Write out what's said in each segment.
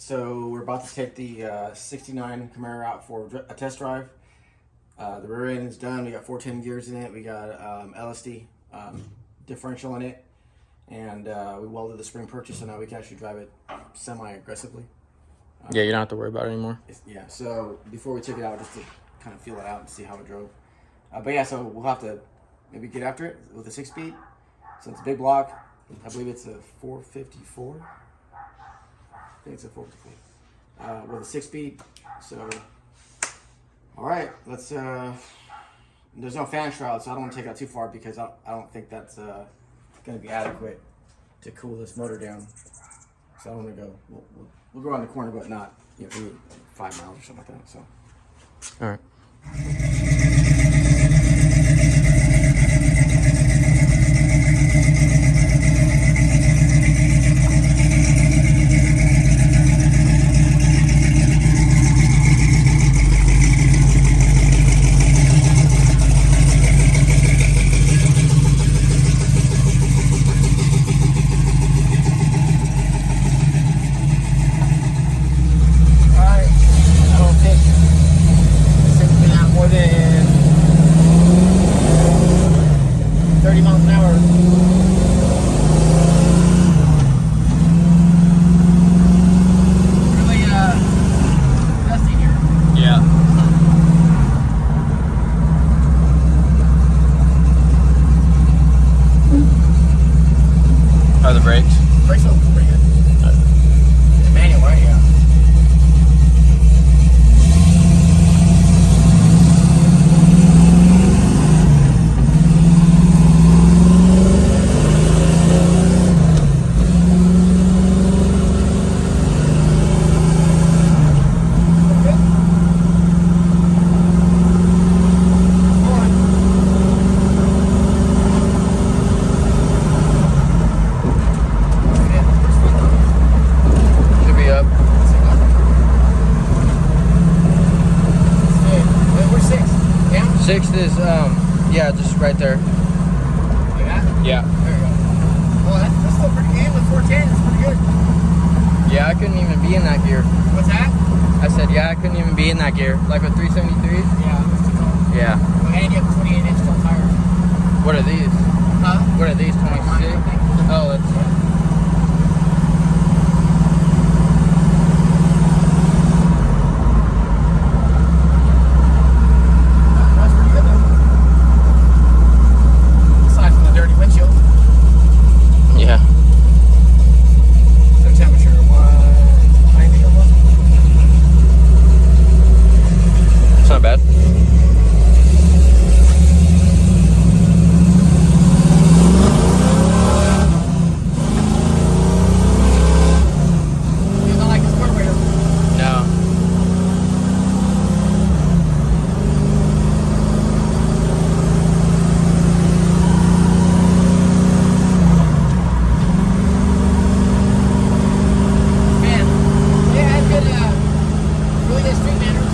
So we're about to take the 69 Camaro out for a test drive. The rear end is done. We got 410 gears in it. We got LSD differential in it, and we welded the spring purchase, so now we can actually drive it semi-aggressively. Yeah, you don't have to worry about it anymore. Yeah, so before we took it out, just to kind of feel it out and see how it drove. But yeah, so we'll have to maybe get after it with a 6-speed. So it's a big block. I believe it's a 454. I think it's a 454 with a 6-speed. So, all right, let's. There's no fan shroud, so I don't want to take it out too far because I don't think that's going to be adequate to cool this motor down. So I don't want to go. We'll go around the corner, but not 5 miles or something like that. So, all right. Are the brakes? Brakes look pretty good. Manual, right? Yeah. Sixth is, yeah, just right there. Yeah? Yeah. There you go. Well, that's still pretty good. With 410, it's pretty good. Yeah, I couldn't even be in that gear. What's that? I said, yeah, I couldn't even be in that gear. Like with 373s? Yeah, it's too tall. Yeah. Well, and you have 28-inch tall tires. What are these? Huh? What are these, 26? Oh, that's... Not bad. You don't like this carburetor? No. Man, yeah, I had good, really good street manners.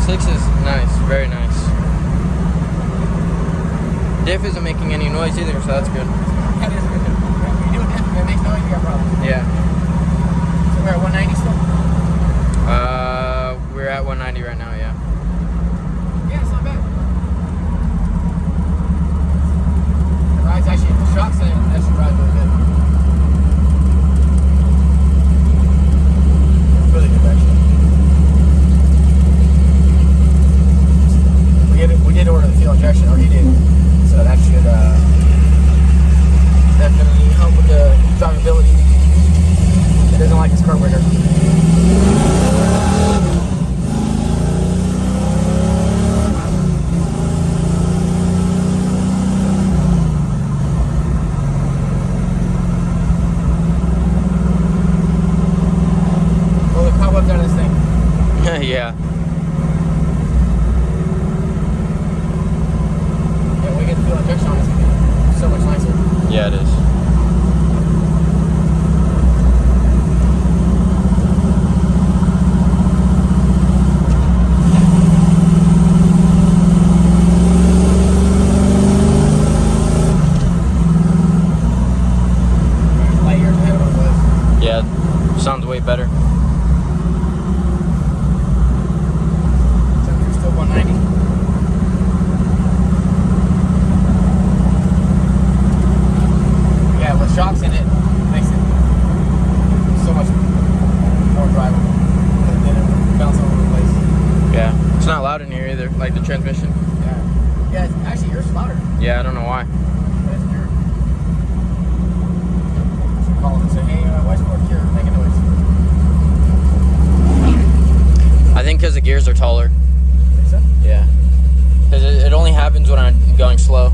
Six is nice, very nice. Diff isn't making any noise either, so that's good. That is good. You do a diff, if it makes noise, you got a problem. Yeah. So we're at 190 still? We're at 190 right now, yeah. Yeah, it's not bad. The ride's actually, the shock's in, that should drive really good. Really good, actually. We did order the fuel injection, or he did, so that should definitely help with the drivability. It doesn't like his carburetor. Well, the cobwebs out of this thing. Yeah. We get the fuel injection on, it's going to be so much nicer. Yeah, it is. yours is louder. Yeah, I don't know why. That's weird. Should call him and say, hey, why is Ford here making noise? I think because the gears are taller. Think so? Yeah. Because it only happens when I'm going slow.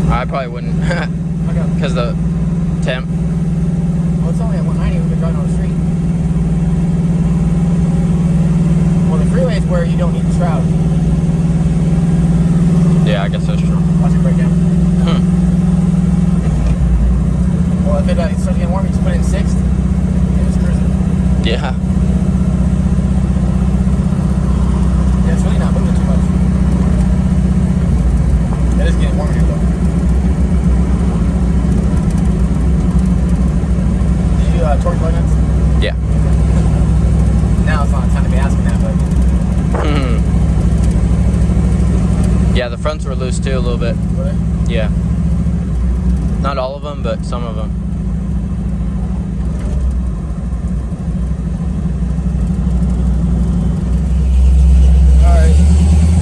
I probably wouldn't. Because the temp. Well, it's only at 190 when you're driving on the street. Well, the freeway is where you don't need the shroud. Yeah, I guess that's true. Watch it break down. Well, if it starts getting warm, you just put it in 6th and it's cruising. Yeah. Yeah, it's really not moving too much. It is getting warmer here, though. Torque limits? Yeah. Now it's not time to be asking that, but. Yeah, the fronts were loose too a little bit. Were they? Yeah. Not all of them, but some of them. Alright.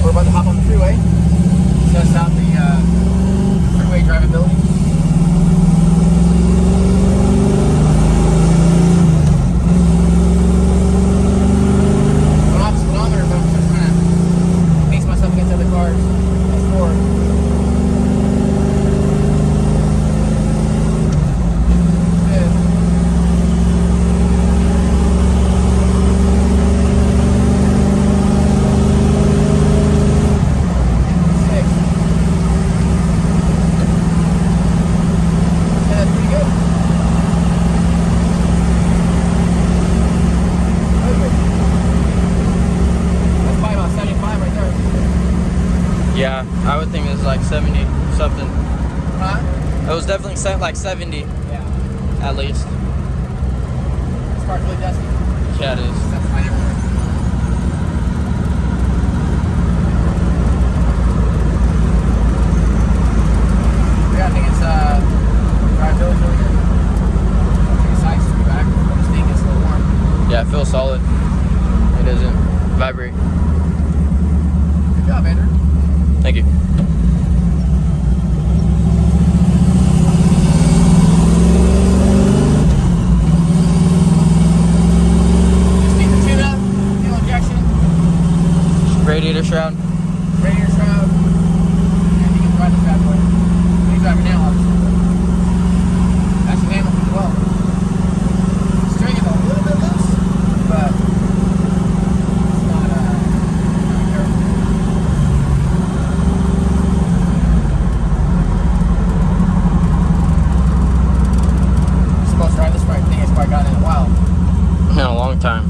We're about to hop on the freeway. Test out the freeway drivability. Yeah, I would think it was like 70 something. Huh? It was definitely set like 70. Yeah. At least. This car's really dusty. Yeah, it is. That's fine everywhere. Yeah, I think it's drivability really good. I think it's nice to be back. I just think it's a little warm. Yeah, it feels solid. It doesn't vibrate. Good job, Andrew. Thank you. Just need the tune-up, fuel injection, Radiator shroud. radiator shroud, and you can drive this bad boy. You drive it now, obviously. Actually, handles pretty well. Steering is a little bit loose, but it's not terrible. Supposed to ride this right thing. It's probably gotten in a while. In a long time.